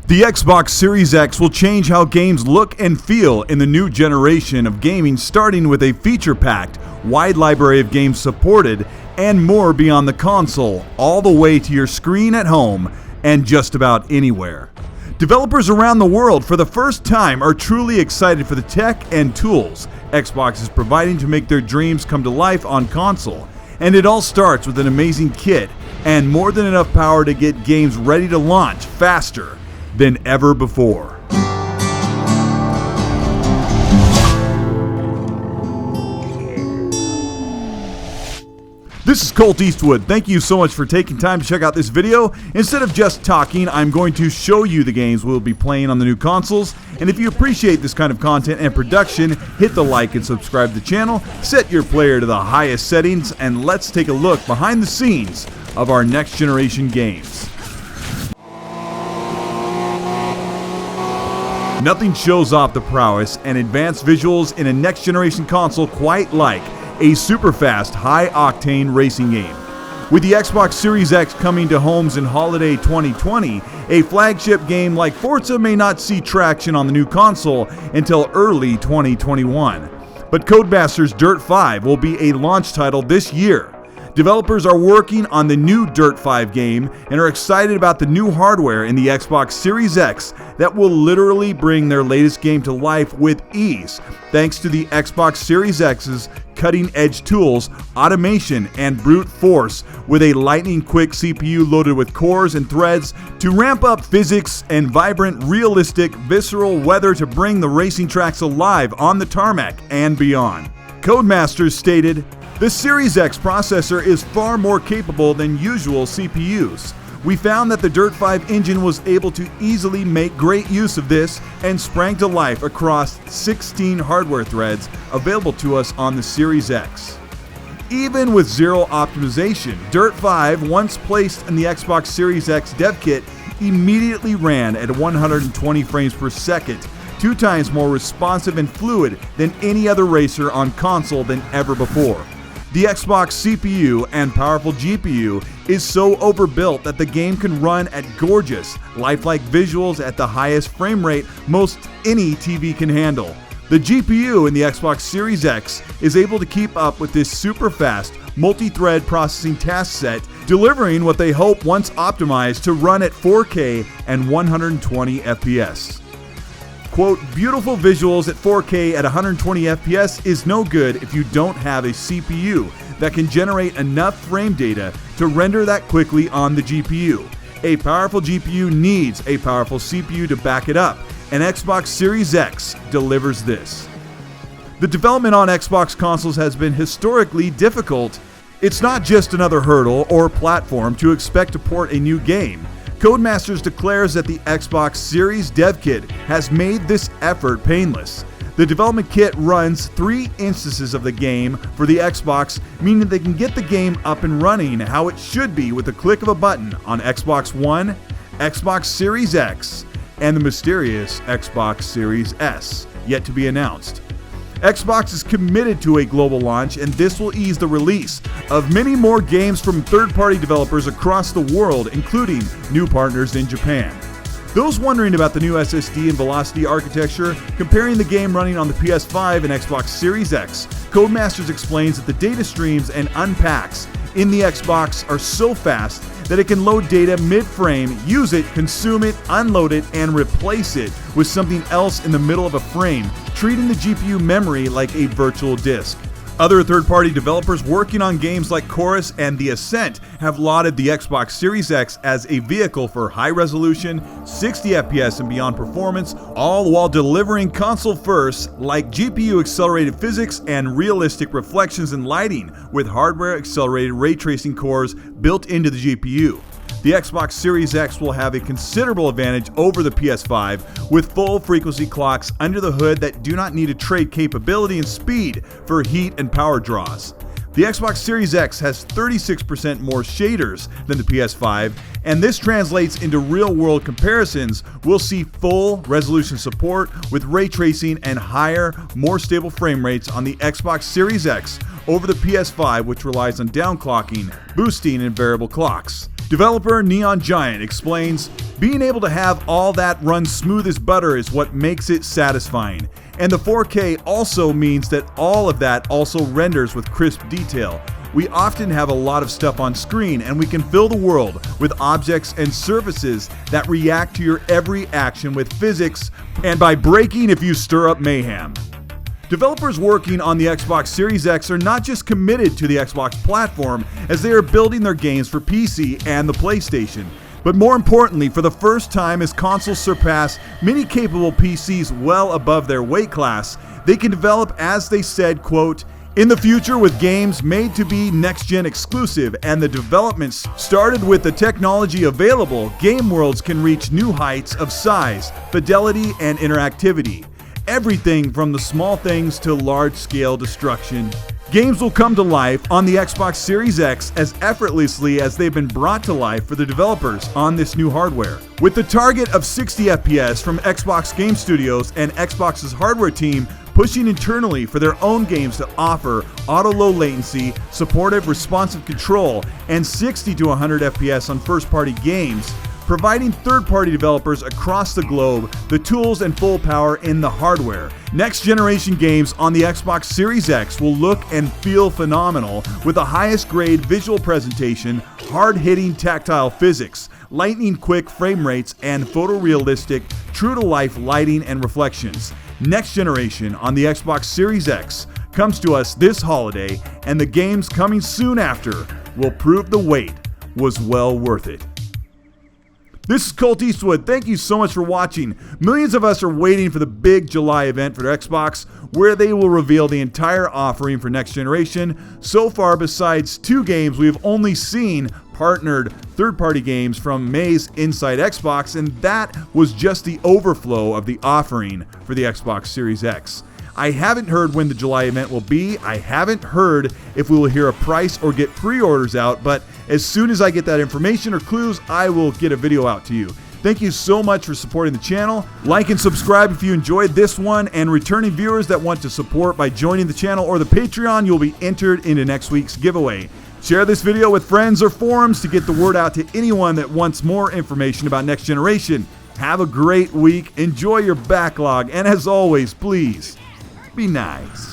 The Xbox Series X will change how games look and feel in the new generation of gaming, starting with a feature-packed, wide library of games supported, and more beyond the console, all the way to your screen at home and just about anywhere. Developers around the world, for the first time, are truly excited for the tech and tools Xbox is providing to make their dreams come to life on console. And it all starts with an amazing kit and more than enough power to get games ready to launch faster than ever before. This is Colteastwood. Thank you so much for taking time to check out this video. Instead of just talking, I'm going to show you the games we'll be playing on the new consoles. And if you appreciate this kind of content and production, hit the like and subscribe to the channel, set your player to the highest settings, and let's take a look behind the scenes of our next generation games. Nothing shows off the prowess and advanced visuals in a next generation console quite like a super fast, high-octane racing game. With the Xbox Series X coming to homes in holiday 2020, a flagship game like Forza may not see traction on the new console until early 2021. But Codemasters' Dirt 5 will be a launch title this year. Developers are working on the new Dirt 5 game and are excited about the new hardware in the Xbox Series X that will literally bring their latest game to life with ease, thanks to the Xbox Series X's cutting-edge tools, automation, and brute force, with a lightning-quick CPU loaded with cores and threads to ramp up physics and vibrant, realistic, visceral weather to bring the racing tracks alive on the tarmac and beyond. Codemasters stated, "The Series X processor is far more capable than usual CPUs. We found that the Dirt 5 engine was able to easily make great use of this and sprang to life across 16 hardware threads available to us on the Series X." Even with zero optimization, Dirt 5, once placed in the Xbox Series X dev kit, immediately ran at 120 frames per second, 2 times more responsive and fluid than any other racer on console than ever before. The Xbox CPU and powerful GPU is so overbuilt that the game can run at gorgeous, lifelike visuals at the highest frame rate most any TV can handle. The GPU in the Xbox Series X is able to keep up with this super fast, multi-thread processing task set, delivering what they hope once optimized to run at 4K and 120 FPS. Quote, "Beautiful visuals at 4K at 120 FPS is no good if you don't have a CPU that can generate enough frame data to render that quickly on the GPU. A powerful GPU needs a powerful CPU to back it up, and Xbox Series X delivers this." The development on Xbox consoles has been historically difficult. It's not just another hurdle or platform to expect to port a new game. Codemasters declares that the Xbox Series dev kit has made this effort painless. The development kit runs 3 instances of the game for the Xbox, meaning they can get the game up and running how it should be with the click of a button on Xbox One, Xbox Series X, and the mysterious Xbox Series S, yet to be announced. Xbox is committed to a global launch, and this will ease the release of many more games from third-party developers across the world, including new partners in Japan. Those wondering about the new SSD and Velocity architecture, comparing the game running on the PS5 and Xbox Series X, Codemasters explains that the data streams and unpacks in the Xbox are so fast that it can load data mid-frame, use it, consume it, unload it, and replace it with something else in the middle of a frame, treating the GPU memory like a virtual disk. Other third-party developers working on games like Chorus and The Ascent have lauded the Xbox Series X as a vehicle for high-resolution, 60 FPS and beyond performance, all while delivering console-first like GPU-accelerated physics and realistic reflections and lighting with hardware-accelerated ray tracing cores built into the GPU. The Xbox Series X will have a considerable advantage over the PS5 with full frequency clocks under the hood that do not need to trade capability and speed for heat and power draws. The Xbox Series X has 36% more shaders than the PS5, and this translates into real-world comparisons. We'll see full resolution support with ray tracing and higher, more stable frame rates on the Xbox Series X over the PS5, which relies on downclocking, boosting, and variable clocks. Developer Neon Giant explains, being able to have all that run smooth as butter is what makes it satisfying. And the 4K also means that all of that also renders with crisp detail. We often have a lot of stuff on screen, and we can fill the world with objects and surfaces that react to your every action with physics and by breaking if you stir up mayhem. Developers working on the Xbox Series X are not just committed to the Xbox platform as they are building their games for PC and the PlayStation, but more importantly, for the first time as consoles surpass many capable PCs well above their weight class, they can develop, as they said, quote, in the future with games made to be next-gen exclusive and the developments started with the technology available, game worlds can reach new heights of size, fidelity, and interactivity. Everything from the small things to large-scale destruction. Games will come to life on the Xbox Series X as effortlessly as they've been brought to life for the developers on this new hardware. With the target of 60 FPS from Xbox Game Studios and Xbox's hardware team pushing internally for their own games to offer auto-low latency, supportive responsive control, and 60 to 100 FPS on first-party games, providing third-party developers across the globe the tools and full power in the hardware. Next-generation games on the Xbox Series X will look and feel phenomenal with the highest-grade visual presentation, hard-hitting tactile physics, lightning-quick frame rates, and photorealistic, true-to-life lighting and reflections. Next generation on the Xbox Series X comes to us this holiday, and the games coming soon after will prove the wait was well worth it. This is Colteastwood. Thank you so much for watching. Millions of us are waiting for the big July event for Xbox, where they will reveal the entire offering for next generation. So far, besides 2 games, we've only seen partnered third-party games from May's Inside Xbox, and that was just the overflow of the offering for the Xbox Series X. I haven't heard when the July event will be. I haven't heard if we will hear a price or get pre-orders out, but as soon as I get that information or clues, I will get a video out to you. Thank you so much for supporting the channel. Like and subscribe if you enjoyed this one, and returning viewers that want to support by joining the channel or the Patreon, you'll be entered into next week's giveaway. Share this video with friends or forums to get the word out to anyone that wants more information about next generation. Have a great week, enjoy your backlog, and as always, please, be nice.